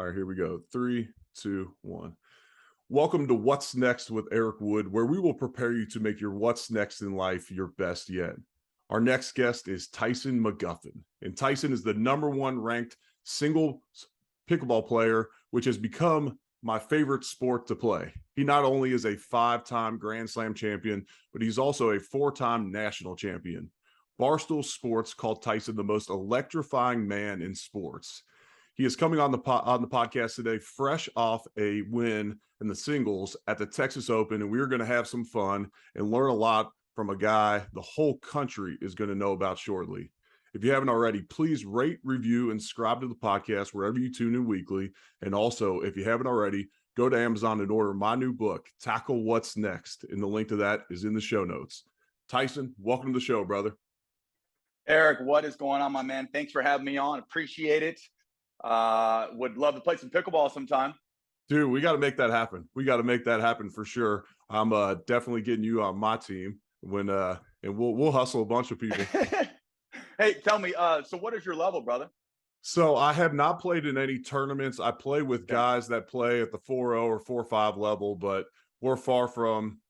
All right, here we go. Three, two, one. Welcome to What's Next with Eric Wood, where we will prepare you to make your what's next in life your best yet. Our next guest is Tyson McGuffin, and Tyson is the #1 ranked single pickleball player, which has become my favorite sport to play. He not only is a 5-time Grand Slam champion, but he's also a 4-time national champion. Barstool Sports called Tyson the most electrifying man in sports. He is coming on the podcast today, fresh off a win in the singles at the Texas Open, and we're going to have some fun and learn a lot from a guy the whole country is going to know about shortly. If you haven't already, please rate, review, and subscribe to the podcast wherever you tune in weekly. And also, if you haven't already, go to Amazon and order my new book, Tackle What's Next, and the link to that is in the show notes. Tyson, welcome to the show, brother. Eric, what is going on, my man? Thanks for having me on. Appreciate it. Would love to play some pickleball sometime. Dude, we got to make that happen. We got to make that happen for sure. I'm definitely getting you on my team when and we'll hustle a bunch of people. Hey, tell me, so what is your level, brother? So I have not played in any tournaments. I play with guys that play at the 4.0 or 4.5 level, but we're far from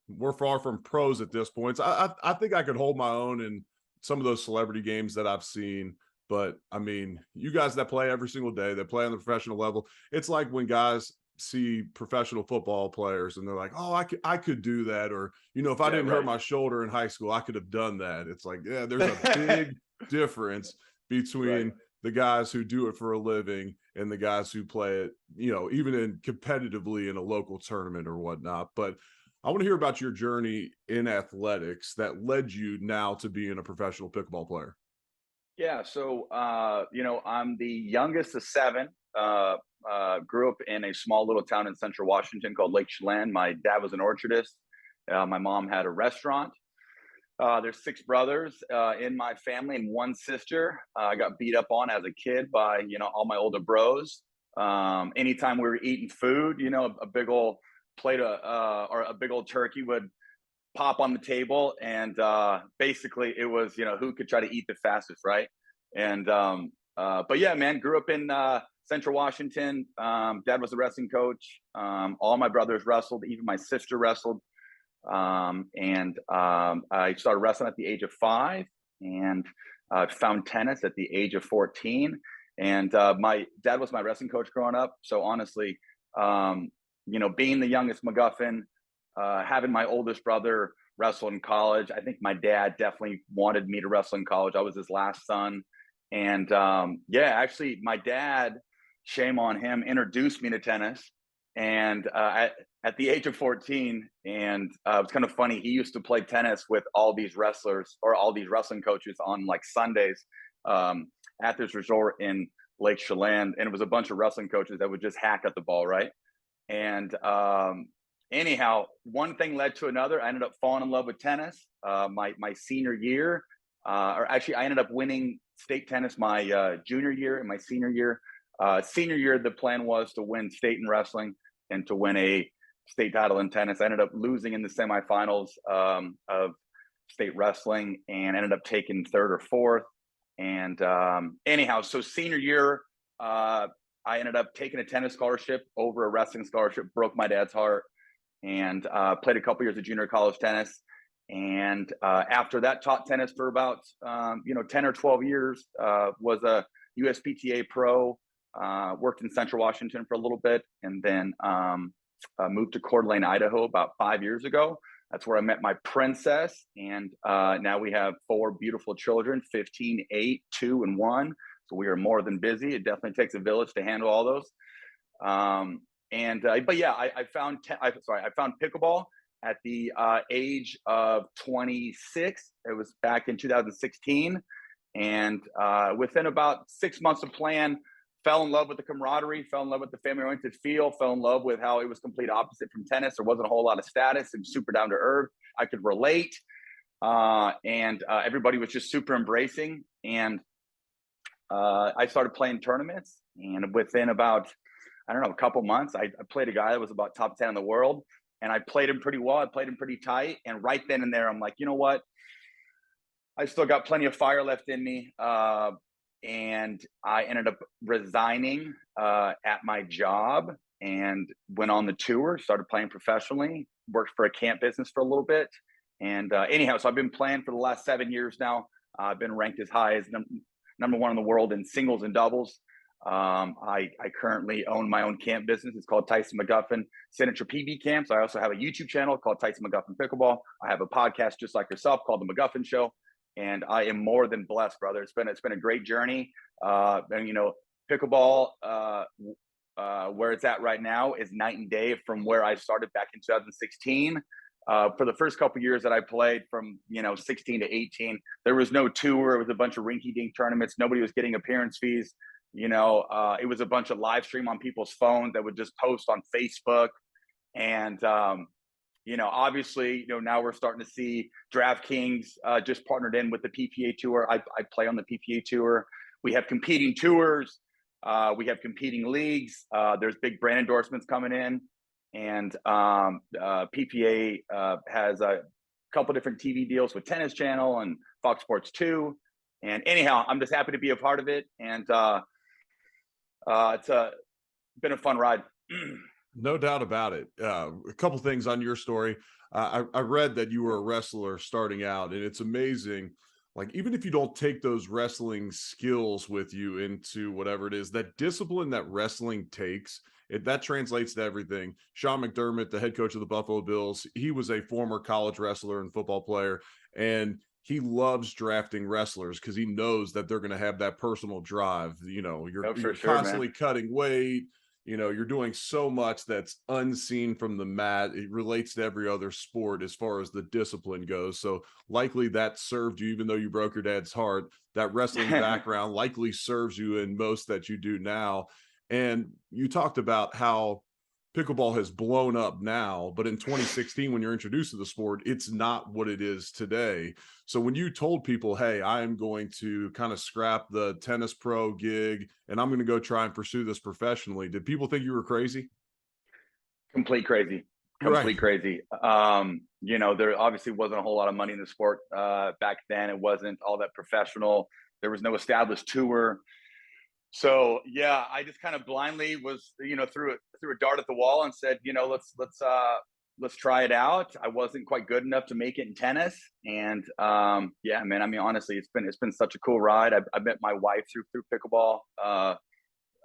pros at this point. So I think I could hold my own in some of those celebrity games that I've seen. But I mean, you guys that play every single day, that play on the professional level, it's like when guys see professional football players and they're like, oh, I could do that. Or, if I didn't hurt my shoulder in high school, I could have done that. It's like, yeah, there's a big difference between the guys who do it for a living and the guys who play it, even in competitively in a local tournament or whatnot. But I want to hear about your journey in athletics that led you now to being a professional pickleball player. Yeah, so I'm the youngest of 7. Grew up in a small little town in central Washington called Lake Chelan. My dad was an orchardist. My mom had a restaurant. There's 6 brothers in my family and 1 sister. I got beat up on as a kid by all my older bros. Anytime we were eating food, a big old plate of or a big old turkey would pop on the table, and basically it was who could try to eat the fastest, right? And but yeah, man, grew up in central Washington. Dad was a wrestling coach. All my brothers wrestled, even my sister wrestled. And I started wrestling at the age of 5, and found tennis at the age of 14. And my dad was my wrestling coach growing up, so honestly, being the youngest McGuffin, having my oldest brother wrestle in college, I think my dad definitely wanted me to wrestle in college. I was his last son. And actually my dad, shame on him, introduced me to tennis. And at the age of 14, and it was kind of funny, he used to play tennis with all these wrestlers or all these wrestling coaches on like Sundays at this resort in Lake Chelan. And it was a bunch of wrestling coaches that would just hack at the ball, right? And anyhow, one thing led to another. I ended up falling in love with tennis my senior year. Or actually, I ended up winning state tennis my junior year and my senior year. Senior year, the plan was to win state in wrestling and to win a state title in tennis. I ended up losing in the semifinals of state wrestling and ended up taking 3rd or 4th. And anyhow, so senior year, I ended up taking a tennis scholarship over a wrestling scholarship, broke my dad's heart, and played a couple years of junior college tennis. And after that, taught tennis for about 10 or 12 years. Was a USPTA pro. Worked in Central Washington for a little bit, and then moved to Coeur d'Alene, Idaho, about 5 years ago. That's where I met my princess, and now we have 4 beautiful children: 15, 8, 2, and 1. So we are more than busy. It definitely takes a village to handle all those. But yeah, I found pickleball at the age of 26. It was back in 2016. And within about 6 months of playing, fell in love with the camaraderie, fell in love with the family-oriented feel, fell in love with how it was complete opposite from tennis. There wasn't a whole lot of status. It was super down to earth. I could relate. And everybody was just super embracing. And I started playing tournaments, and within about, a couple months, I played a guy that was about top 10 in the world, and I played him pretty well. I played him pretty tight. And right then and there, I'm like, you know what? I still got plenty of fire left in me. and I ended up resigning at my job and went on the tour, started playing professionally, worked for a camp business for a little bit. And anyhow, so I've been playing for the last 7 years now. I've been ranked as high as number one in the world in singles and doubles. I currently own my own camp business. It's called Tyson McGuffin Signature PB Camps. I also have a YouTube channel called Tyson McGuffin Pickleball. I have a podcast just like yourself called The McGuffin Show, and I am more than blessed, brother. It's been a great journey. And pickleball, where it's at right now is night and day from where I started back in 2016. For the first couple of years that I played from 16 to 18, there was no tour. It was a bunch of rinky-dink tournaments. Nobody was getting appearance fees. It was a bunch of live stream on people's phones that would just post on Facebook. And obviously, now we're starting to see DraftKings just partnered in with the PPA Tour. I play on the PPA Tour. We have competing tours. We have competing leagues. There's big brand endorsements coming in. And PPA has a couple different TV deals with Tennis Channel and Fox Sports 2. And anyhow, I'm just happy to be a part of it. And it's been a fun ride. No doubt about it. A couple things on your story. I read that you were a wrestler starting out, and it's amazing. Like, even if you don't take those wrestling skills with you into whatever it is, that discipline that wrestling takes, that translates to everything. Sean McDermott, the head coach of the Buffalo Bills, he was a former college wrestler and football player, and he loves drafting wrestlers because he knows that they're going to have that personal drive. You're constantly cutting weight. You're doing so much that's unseen from the mat. It relates to every other sport as far as the discipline goes. So likely that served you, even though you broke your dad's heart. That wrestling background likely serves you in most that you do now. And you talked about how pickleball has blown up now, but in 2016, when you're introduced to the sport, it's not what it is today. So when you told people, hey, I am going to kind of scrap the tennis pro gig and I'm going to go try and pursue this professionally, did people think you were crazy? Complete crazy. Right. Crazy. There obviously wasn't a whole lot of money in the sport back then. It wasn't all that professional. There was no established tour. So yeah, I just kind of blindly was, threw a dart at the wall and said, let's try it out. I wasn't quite good enough to make it in tennis, and yeah, man. I mean, honestly, it's been such a cool ride. I met my wife through pickleball. I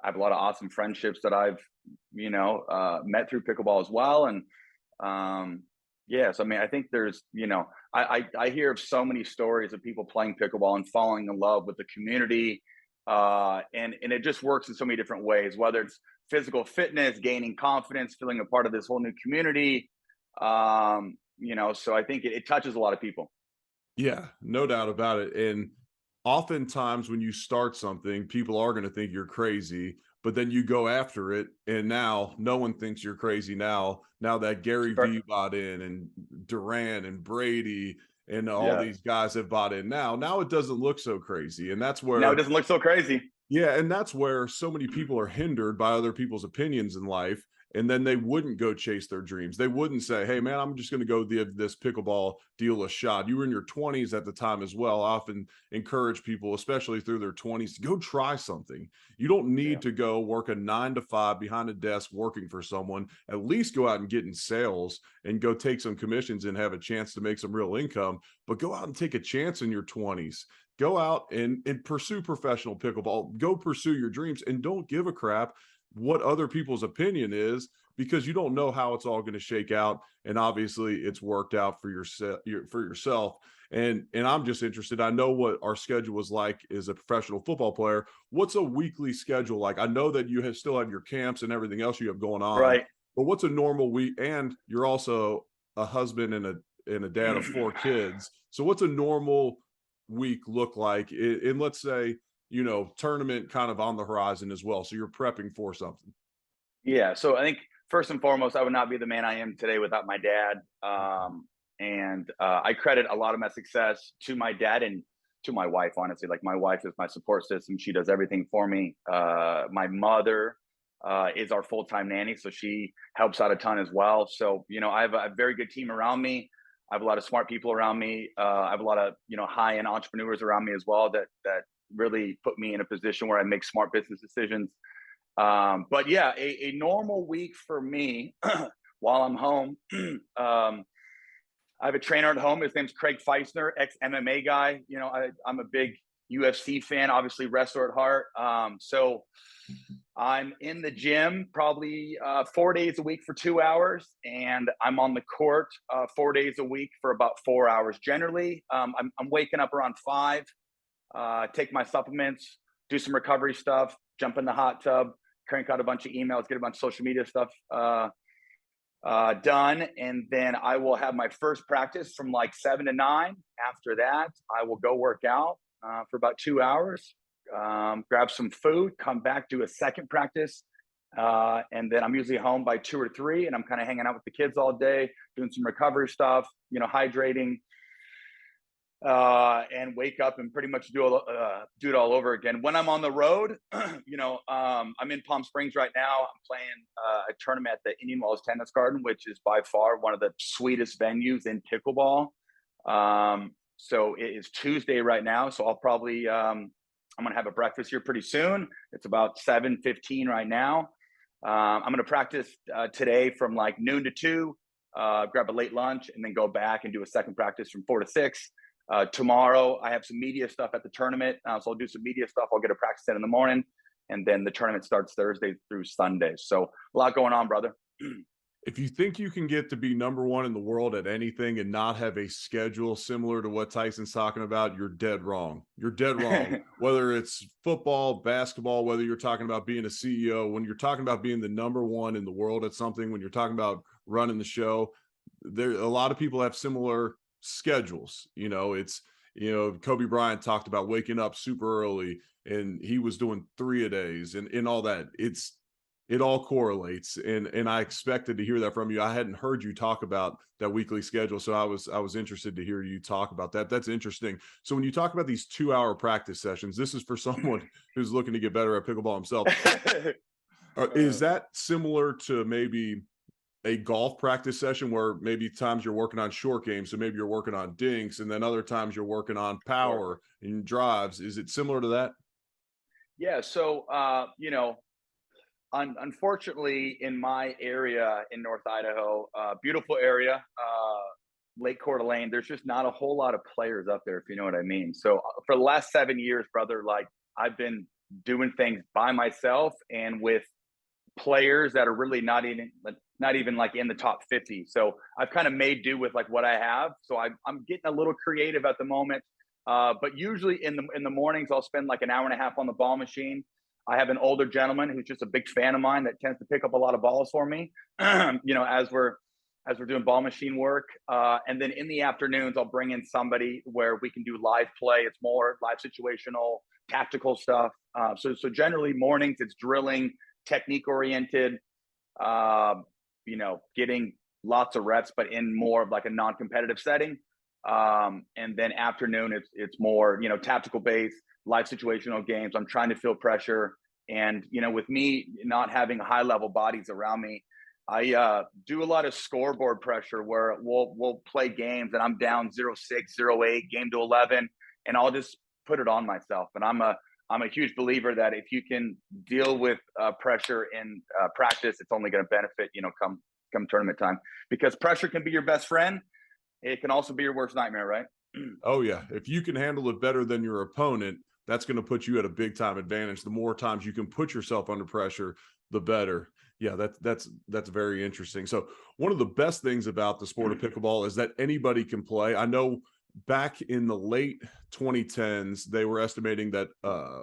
have a lot of awesome friendships that I've met through pickleball as well, and yeah. So I mean, I think there's I hear of so many stories of people playing pickleball and falling in love with the community. And it just works in so many different ways, whether it's physical fitness, gaining confidence, feeling a part of this whole new community. So I think it touches a lot of people. Yeah, no doubt about it. And oftentimes when you start something, people are going to think you're crazy, but then you go after it. And now no one thinks you're crazy now that Gary Vee bought in and Durant and Brady and all these guys have bought in now it doesn't look so crazy. And that's Now it where, doesn't look so crazy. yeah, and that's where so many people are hindered by other people's opinions in life. And then they wouldn't go chase their dreams. They wouldn't say, hey, man, I'm just going to go give this pickleball deal a shot. You were in your 20s at the time as well. I often encourage people, especially through their 20s, to go try something. You don't need to go work a 9 to 5 behind a desk working for someone. At least go out and get in sales and go take some commissions and have a chance to make some real income. But go out and take a chance in your 20s. Go out and pursue professional pickleball. Go pursue your dreams and don't give a crap what other people's opinion is, because you don't know how it's all going to shake out. And obviously it's worked out for yourself. And I'm just interested. I know what our schedule was like as a professional football player. What's a weekly schedule like? I know that you still have your camps and everything else you have going on, Right. but what's a normal week? And you're also a husband and a dad of 4 kids. So what's a normal week look like? And let's say, tournament kind of on the horizon as well. So you're prepping for something. Yeah. So I think first and foremost, I would not be the man I am today without my dad. And I credit a lot of my success to my dad and to my wife, honestly. Like, my wife is my support system. She does everything for me. My mother is our full-time nanny, so she helps out a ton as well. So, I have a very good team around me. I have a lot of smart people around me. I have a lot of, high-end entrepreneurs around me as well that really put me in a position where I make smart business decisions. But yeah, a normal week for me while I'm home. I have a trainer at home. His name's Craig Feisner, ex MMA guy. I'm a big UFC fan, obviously wrestler at heart. So I'm in the gym probably 4 days a week for 2 hours, and I'm on the court 4 days a week for about 4 hours. Generally, I'm waking up around 5, take my supplements, do some recovery stuff, jump in the hot tub, crank out a bunch of emails, get a bunch of social media stuff done, and then I will have my first practice from like 7 to 9. After that, I will go work out for about 2 hours, grab some food, come back, do a second practice, and then I'm usually home by 2 or 3, and I'm kind of hanging out with the kids all day, doing some recovery stuff, hydrating, and wake up and pretty much do it all over again. When I'm on the road, I'm in Palm Springs right now. I'm playing a tournament at the Indian Wells Tennis Garden, which is by far one of the sweetest venues in pickleball. So it is Tuesday right now, so I'll probably I'm gonna have a breakfast here pretty soon. It's about 7:15 right now. I'm gonna practice today from like noon to 2, grab a late lunch, and then go back and do a second practice from 4 to 6. Tomorrow, I have some media stuff at the tournament, so I'll do some media stuff. I'll get a practice in the morning, and then the tournament starts Thursday through Sunday. So a lot going on, brother. If you think you can get to be number one in the world at anything and not have a schedule similar to what Tyson's talking about, you're dead wrong. You're dead wrong. Whether it's football, basketball, whether you're talking about being a CEO, when you're talking about being the number one in the world at something, when you're talking about running the show, there a lot of people have similar schedules. Kobe Bryant talked about waking up super early and he was doing 3-a-days and all that. It all correlates, and I expected to hear that from you. I hadn't heard you talk about that weekly schedule, so I was interested to hear you talk about that. That's interesting. So when you talk about these 2-hour practice sessions, this is for someone who's looking to get better at pickleball himself. Is that similar to maybe a golf practice session where maybe times you're working on short games, so maybe you're working on dinks, and then other times you're working on power and drives? Is it similar to that? Yeah. So, unfortunately, in my area in North Idaho, beautiful area, Lake Coeur d'Alene, there's just not a whole lot of players up there, if you know what I mean. So for the last 7 years, brother, like I've been doing things by myself and with players that are really not even like in the top 50. So I've kind of made do with like what I have. So I'm getting a little creative at the moment. But usually in the mornings, I'll spend like an hour and a half on the ball machine. I have an older gentleman who's just a big fan of mine that tends to pick up a lot of balls for me, as we're doing ball machine work. And then in the afternoons, I'll bring in somebody where we can do live play. It's more live situational, tactical stuff. So generally mornings, it's drilling, technique oriented, getting lots of reps, but in more of like a non-competitive setting. And then afternoon, it's more, tactical based, live situational games. I'm trying to feel pressure. And, with me not having high level bodies around me, I do a lot of scoreboard pressure where we'll play games and I'm down 0-6, 0-8, game to 11, and I'll just put it on myself. And I'm a huge believer that if you can deal with pressure in practice, it's only going to benefit, come tournament time, because pressure can be your best friend. It can also be your worst nightmare, right? Oh yeah. If you can handle it better than your opponent, that's going to put you at a big time advantage. The more times you can put yourself under pressure, the better. Yeah, that's very interesting. So one of the best things about the sport of pickleball is that anybody can play. I know back in the late 2010s, they were estimating that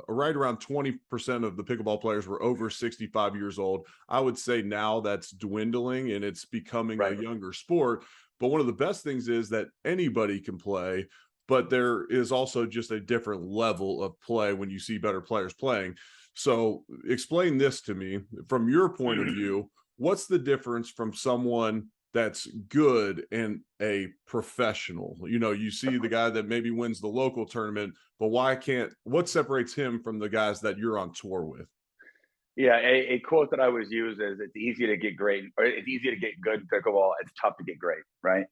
right around 20% of the pickleball players were over 65 years old. I would say now that's dwindling and it's becoming a younger sport. But one of the best things is that anybody can play, but there is also just a different level of play when you see better players playing. So explain this to me from your point of view. What's the difference from someone that's good and a professional? You see the guy that maybe wins the local tournament, but what separates him from the guys that you're on tour with? Yeah, a quote that I always use is, "It's easy to get great, or it's easy to get good in pickleball. It's tough to get great." Right.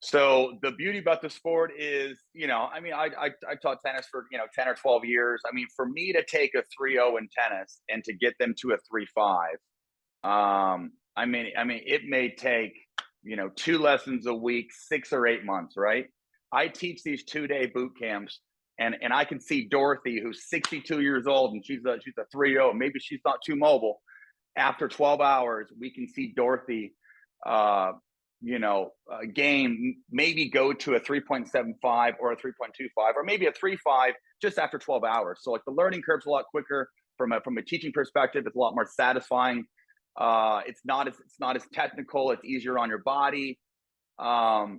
So the beauty about the sport is, I mean, I taught tennis for 10 or 12 years. I mean, for me to take a 3-0 in tennis and to get them to a 3-5, I mean, it may take 2 lessons a week, 6 or 8 months, right? I teach these 2-day boot camps, and I can see Dorothy, who's 62 years old, and she's a 3-0. Maybe she's not too mobile. After 12 hours, we can see Dorothy, game maybe go to a 3.75 or a 3.25 or maybe a 3.5 just after 12 hours. So like the learning curve's a lot quicker from a teaching perspective. It's a lot more satisfying. It's not as technical. It's easier on your body. I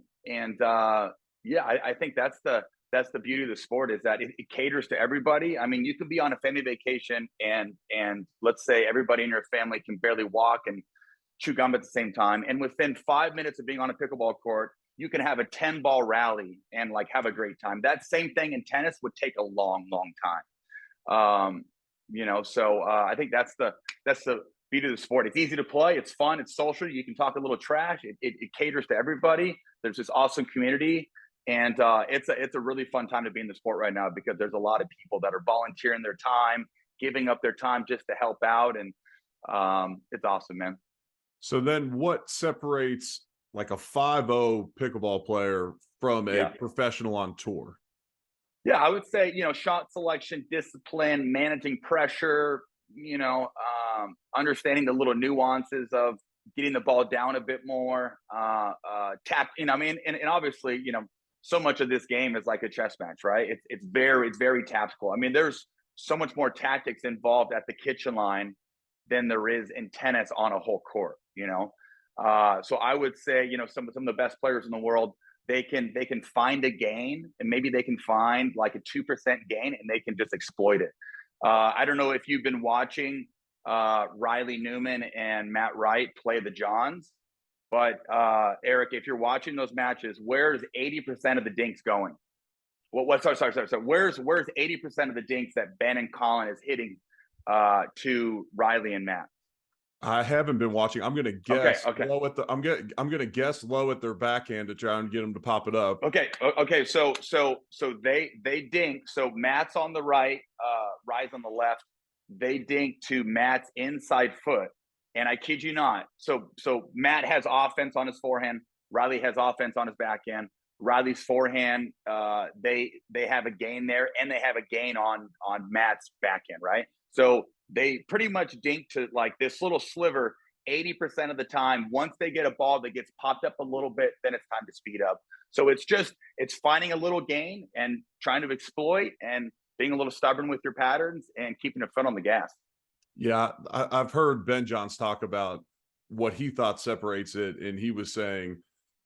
think that's the beauty of the sport, is that it caters to everybody. I mean, you can be on a family vacation and let's say everybody in your family can barely walk and chew gum at the same time. And within 5 minutes of being on a pickleball court, you can have a 10-ball rally and like have a great time. That same thing in tennis would take a long, long time. I think that's the beauty of the sport. It's easy to play. It's fun. It's social. You can talk a little trash. It caters to everybody. There's this awesome community. And it's a really fun time to be in the sport right now, because there's a lot of people that are volunteering their time, giving up their time just to help out. And it's awesome, man. So then what separates like a 5-0 pickleball player from a professional on tour? Yeah, I would say, shot selection, discipline, managing pressure, understanding the little nuances of getting the ball down a bit more, tap, I mean, and obviously, so much of this game is like a chess match, right? It's very tactical. I mean, there's so much more tactics involved at the kitchen line than there is in tennis on a whole court, So I would say, some of the best players in the world, they can find a gain, and maybe they can find like a 2% gain, and they can just exploit it. I don't know if you've been watching Riley Newman and Matt Wright play the Johns, but Eric, if you're watching those matches, where's 80% of the dinks going? Sorry. Where's 80% of the dinks that Ben and Colin is hitting to Riley and Matt? I haven't been watching. I'm gonna guess okay. low at the. I'm gonna guess low at their backhand to try and get them to pop it up. Okay. So they dink. So Matt's on the right, Riley's on the left. They dink to Matt's inside foot, and I kid you not. So Matt has offense on his forehand. Riley has offense on his backhand. Riley's forehand, they have a gain there, and they have a gain on Matt's backhand, right? So they pretty much dink to like this little sliver 80% of the time. Once they get a ball that gets popped up a little bit, then it's time to speed up. So it's finding a little gain and trying to exploit and being a little stubborn with your patterns and keeping a foot on the gas. Yeah, I've heard Ben Johns talk about what he thought separates it, and he was saying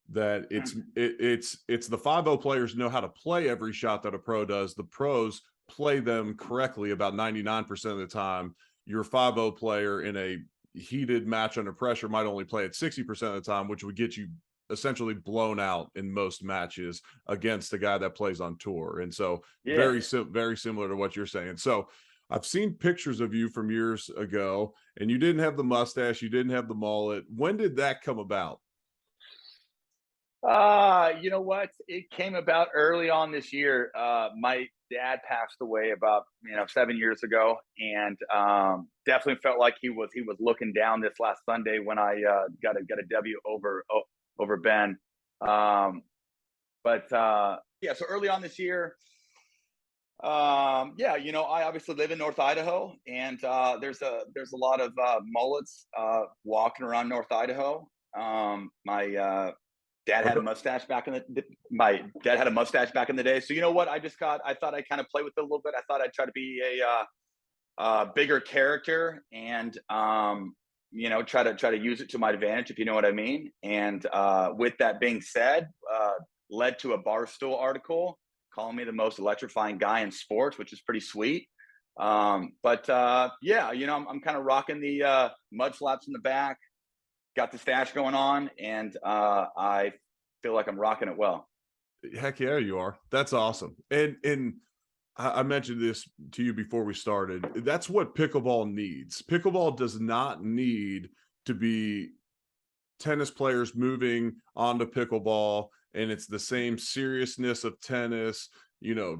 that it's the 5-0 players know how to play every shot that a pro does. The pros play them correctly about 99% of the time. Your 5-0 player in a heated match under pressure might only play it 60% of the time, which would get you essentially blown out in most matches against the guy that plays on tour. And so very similar to what you're saying. So I've seen pictures of you from years ago, and you didn't have the mustache, you didn't have the mullet. When did that come about? You know what? It came about early on this year. My dad passed away about 7 years ago, and definitely felt like he was looking down this last Sunday when I got a W over Ben. So early on this year, I obviously live in North Idaho, and there's a lot of mullets walking around North Idaho. My dad had a mustache back in the day. So you know what? I thought I'd kind of play with it a little bit. I thought I'd try to be a bigger character and try to use it to my advantage, if you know what I mean. And with that being said, led to a Barstool article calling me the most electrifying guy in sports, which is pretty sweet. I'm kind of rocking the mud flaps in the back. Got the stash going on, and I feel like I'm rocking it well. Heck yeah, you are. That's awesome. And I mentioned this to you before we started. That's what pickleball needs. Pickleball does not need to be tennis players moving onto pickleball and it's the same seriousness of tennis,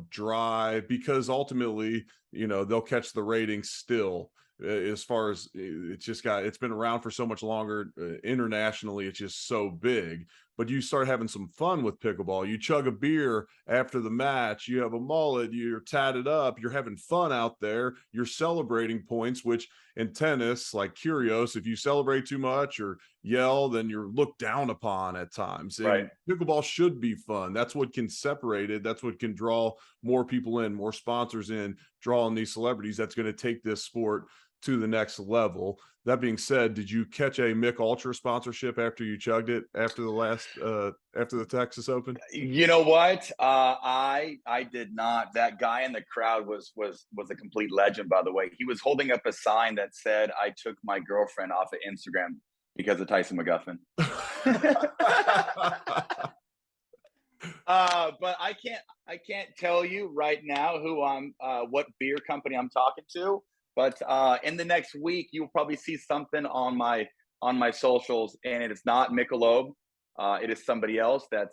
dry, because ultimately, they'll catch the ratings still. As far as it's been around for so much longer, internationally, it's just so big. But you start having some fun with pickleball. You chug a beer after the match, you have a mullet, you're tatted up, you're having fun out there, you're celebrating points, which in tennis, like Kyrgios, if you celebrate too much or yell, then you're looked down upon at times. Right. And pickleball should be fun. That's what can separate it. That's what can draw more people in, more sponsors in, drawing these celebrities. That's going to take this sport to the next level. That being said, did you catch a Mick Ultra sponsorship after you chugged it after the Texas Open? You know what? I did not. That guy in the crowd was a complete legend, by the way. He was holding up a sign that said, "I took my girlfriend off of Instagram because of Tyson McGuffin." But I can't tell you right now who what beer company I'm talking to. But in the next week, you'll probably see something on my socials, and it is not Michelob. It is somebody else that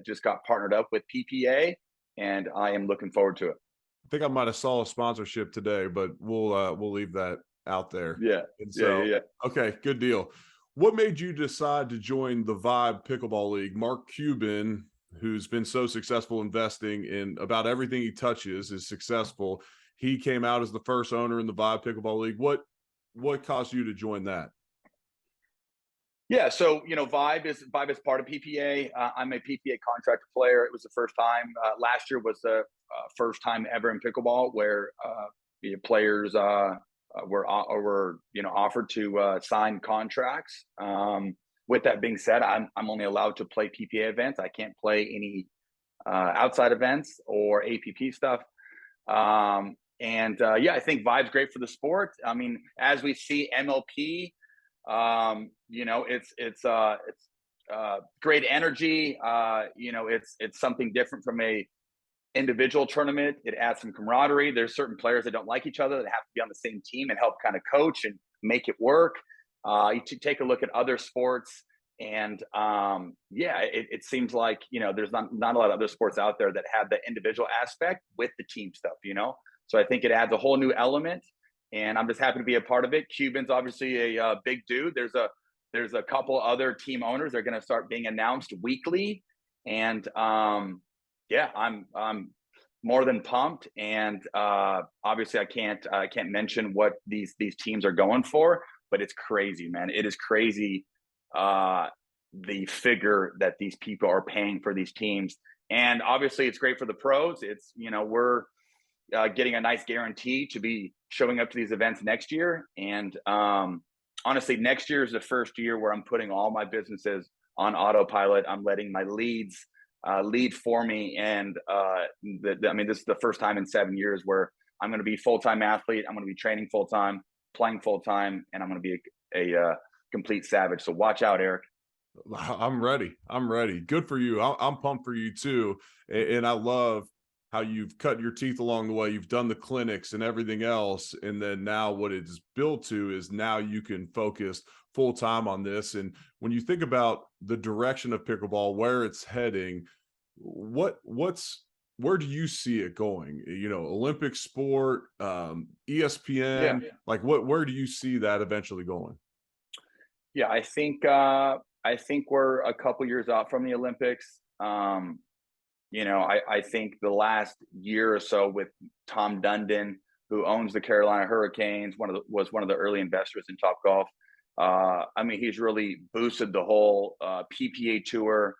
just got partnered up with PPA, and I am looking forward to it. I think I might have saw a sponsorship today, but we'll leave that out there. Yeah, And yeah, yeah, so, yeah. okay, good deal. What made you decide to join the Vibe Pickleball League? Mark Cuban, who's been so successful investing in about everything he touches, is successful. He came out as the first owner in the Vibe Pickleball League. What caused you to join that? Yeah, so Vibe is part of PPA. I'm a PPA contractor player. It was the first time. Last year was the first time ever in pickleball where the players were offered to sign contracts. With that being said, I'm only allowed to play PPA events. I can't play any outside events or APP stuff. Yeah, I think Vibe's great for the sport. I mean, as we see MLP, it's great energy. It's something different from a individual tournament. It adds some camaraderie. There's certain players that don't like each other that have to be on the same team and help kind of coach and make it work. You take a look at other sports, and yeah, it seems like there's not a lot of other sports out there that have the individual aspect with the team stuff. So I think it adds a whole new element, and I'm just happy to be a part of it. Cuban's obviously a big dude. There's a couple other team owners that are going to start being announced weekly, and yeah, I'm more than pumped. And obviously, I can't mention what these teams are going for, but it's crazy, man. It is crazy the figure that these people are paying for these teams, and obviously, it's great for the pros. It's we're getting a nice guarantee to be showing up to these events next year. And honestly, next year is the first year where I'm putting all my businesses on autopilot. I'm letting my leads lead for me. And I mean, this is the first time in 7 years where I'm going to be full-time athlete. I'm going to be training full-time, playing full-time, and I'm going to be a complete savage. So watch out, Eric. I'm ready. I'm ready. Good for you. I'm pumped for you too. And I love how you've cut your teeth along the way. You've done the clinics and everything else. And then now what it's built to is now you can focus full time on this. And when you think about the direction of pickleball, where it's heading, where do you see it going? Olympic sport, Yeah. ESPN, like where do you see that eventually going? Yeah, I think we're a couple years out from the Olympics. I think the last year or so with Tom Dundon, who owns the Carolina Hurricanes, was one of the early investors in Top Golf. I mean, he's really boosted the whole PPA tour,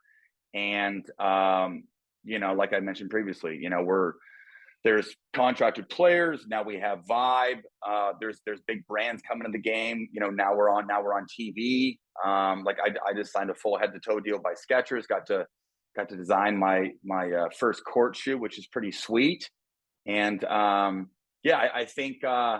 and like I mentioned previously, there's contracted players. Now we have Vibe. There's big brands coming in the game. Now we're on TV. Like I just signed a full head to toe deal by Skechers. Got to design my first court shoe, which is pretty sweet. And yeah, I think I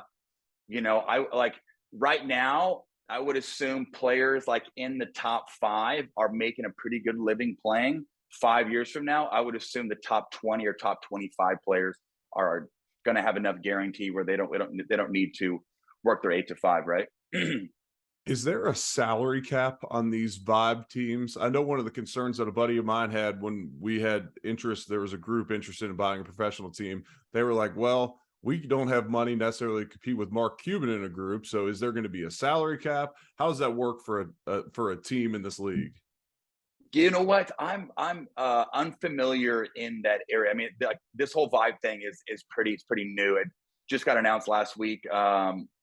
like right now. I would assume players like in the top 5 are making a pretty good living playing. 5 years from now, I would assume the top 20 or top 25 players are going to have enough guarantee where they don't need to work their 8 to 5, right? Is there a salary cap on these vibe teams? I know one of the concerns that a buddy of mine had when we had interest, there was a group interested in buying a professional team. They were like, well, we don't have money necessarily to compete with Mark Cuban in a group. So is there going to be a salary cap? How does that work for a team in this league? You know what? I'm unfamiliar in that area. I mean, this whole vibe thing is pretty new. It just got announced last week.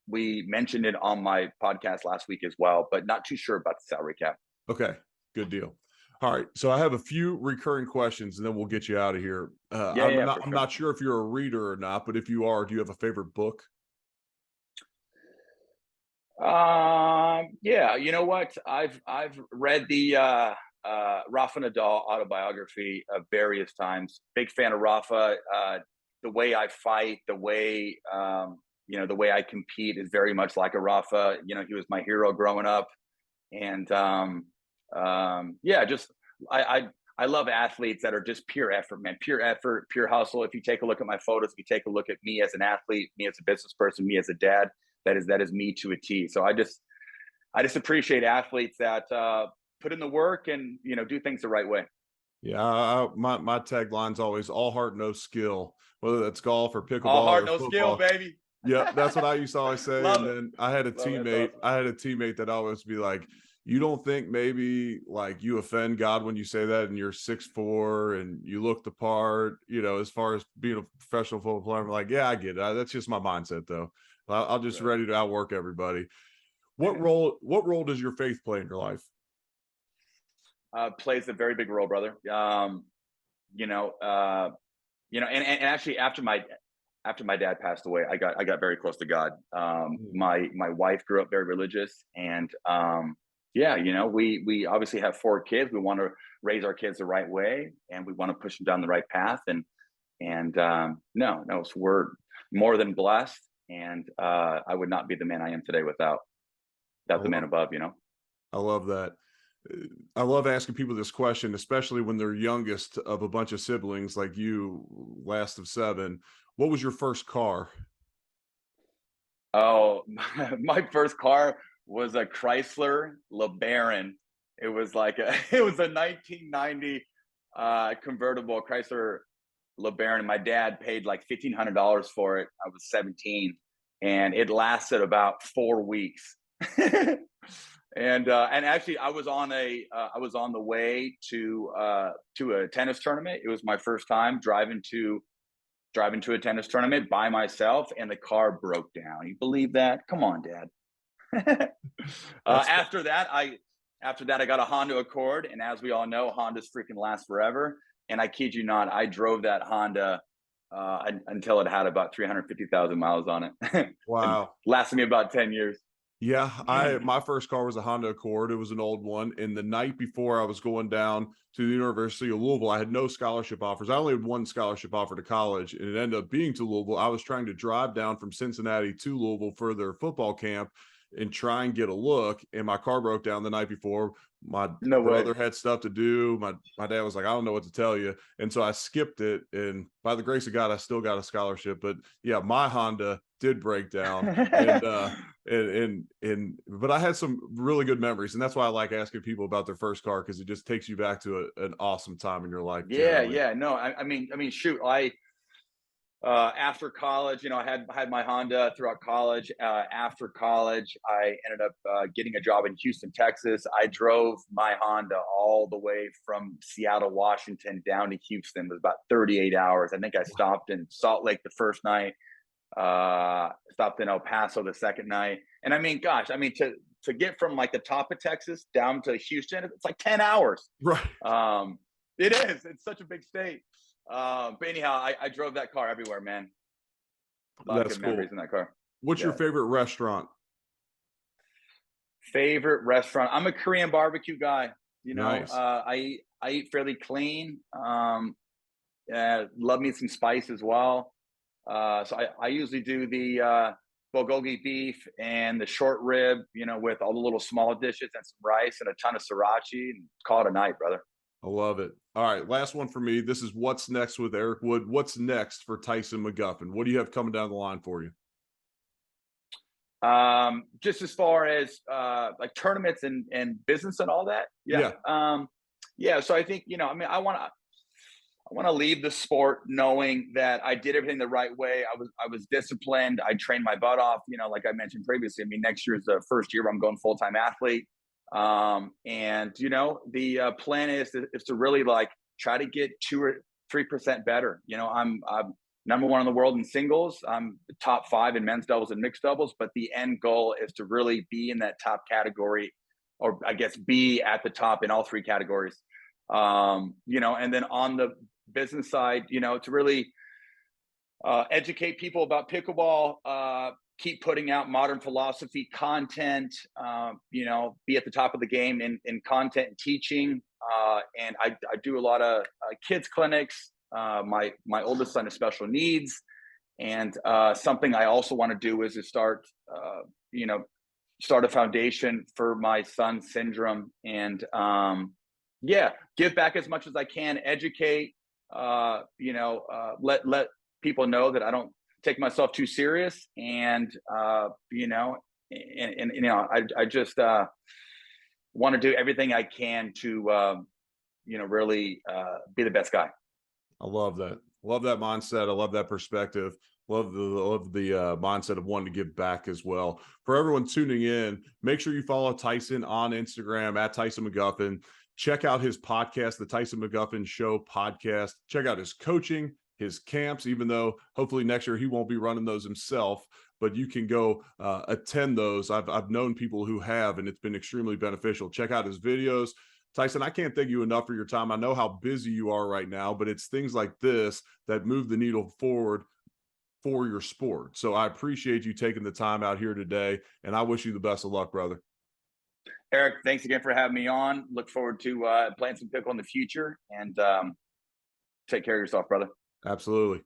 We mentioned it on my podcast last week as well, but not too sure about the salary cap. Okay, good deal. All right, so I have a few recurring questions, and then we'll get you out of here. Yeah, yeah, for I'm sure. not sure if you're a reader or not, but if you are, do you have a favorite book? Yeah, you know what? I've read the Rafa Nadal autobiography various times. Big fan of Rafa. The way I fight, the way I compete is very much like a Rafa. You know, he was my hero growing up, and yeah, just I I love athletes that are just pure effort, man. Pure effort, pure hustle. If you take a look at my photos, if you take a look at me as an athlete, me as a business person, me as a dad, that is me to a T. So I just appreciate athletes that put in the work and do things the right way. Yeah, my tagline's always all heart, no skill, whether that's golf or All pickleball heart, or no skill, football. baby. Yeah, that's what I used to always say. Love And it. then Love it. That's awesome. I had a teammate that always be like, "You don't think maybe like you offend God when you say that, and you're 6'4" and you look the part, as far as being a professional football player." I'm like, "Yeah, I get it. That's just my mindset, though. I'm just Right. ready to outwork everybody." What role does your faith play in your life? Plays a very big role, brother. You know, uh, and actually after my dad passed away, I got very close to God. Mm. My wife grew up very religious, and yeah, we obviously have four kids. We want to raise our kids the right way, and we want to push them down the right path. And no, so we're more than blessed, and I would not be the man I am today I without the man love above. I love that. I love asking people this question, especially when they're youngest of a bunch of siblings like you, last of seven. What was your first car? Oh, my first car was a Chrysler LeBaron. It was like it was a 1990 convertible Chrysler LeBaron. My dad paid like $1,500 for it. I was 17, and it lasted about 4 weeks. And actually, I was on the way to a tennis tournament. It was my first time driving to a tennis tournament by myself, and the car broke down. You believe that? Come on, Dad. uh, That's fu- after that, I after that I got a Honda Accord, and as we all know, Hondas freaking last forever. And I kid you not, I drove that Honda until it had about 350,000 miles on it, and wow. lasted me about 10 years. Yeah, I my first car was a Honda Accord. It was an old one. And the night before I was going down to the University of Louisville, I had no scholarship offers. I only had one scholarship offer to college, and it ended up being to Louisville. I was trying to drive down from Cincinnati to Louisville for their football camp and try and get a look. And my car broke down the night before. My No way. brother had stuff to do. My dad was like, I don't know what to tell you. And so I skipped it. And by the grace of God, I still got a scholarship. But yeah, my Honda did break down. And but I had some really good memories, and that's why I like asking people about their first car, because it just takes you back to an awesome time in your life Yeah, generally. yeah. No, I mean, shoot. After college, I had my Honda throughout college. After college, I ended up getting a job in Houston, Texas. I drove my Honda all the way from Seattle, Washington, down to Houston. It was about 38 hours. I think I stopped in Salt Lake the first night. Stopped in El Paso the second night. And I mean, gosh, I mean to get from like the top of Texas down to Houston, it's like 10 hours. Right. Um, it is. It's such a big state. But anyhow, I drove that car everywhere, man. A lot of That's good memories cool. in that car. What's your Yeah. favorite restaurant? Favorite restaurant? I'm a Korean barbecue guy. Nice. I eat fairly clean. Love me some spice as well. So I usually do the bulgogi beef and the short rib, with all the little small dishes and some rice and a ton of sriracha, and call it a night, brother. I love it. All right, last one for me. This is what's next with Eric Wood. What's next for Tyson McGuffin? What do you have coming down the line for you? Just as far as like tournaments and business and all that. Yeah. Yeah. Yeah. So I think, I mean, I want to leave the sport knowing that I did everything the right way. I was disciplined. I trained my butt off. Like I mentioned previously. I mean, next year is the first year where I'm going full time athlete. And the plan is to really like try to get 2 or 3% better. I'm number one in the world in singles. I'm top 5 in men's doubles and mixed doubles. But the end goal is to really be in that top category, or I guess be at the top in all 3 categories. And then on the business side, to really educate people about pickleball, keep putting out modern philosophy content, be at the top of the game in content and teaching. And I do a lot of kids clinics. My oldest son has special needs. And something I also want to do is to start a foundation for my son's syndrome. And give back as much as I can, educate, let people know that I don't take myself too serious. And, I just want to do everything I can to, really be the best guy. I love that. Love that mindset. I love that perspective. Love the mindset of wanting to give back as well. For everyone tuning in, make sure you follow Tyson on Instagram at Tyson McGuffin. Check out his podcast, the Tyson McGuffin Show podcast. Check out his coaching, his camps, even though hopefully next year he won't be running those himself, but you can go attend those. I've known people who have, and it's been extremely beneficial. Check out his videos. Tyson, I can't thank you enough for your time. I know how busy you are right now, but it's things like this that move the needle forward for your sport. So I appreciate you taking the time out here today, and I wish you the best of luck, brother. Eric, thanks again for having me on. Look forward to playing some pickle in the future, and take care of yourself, brother. Absolutely.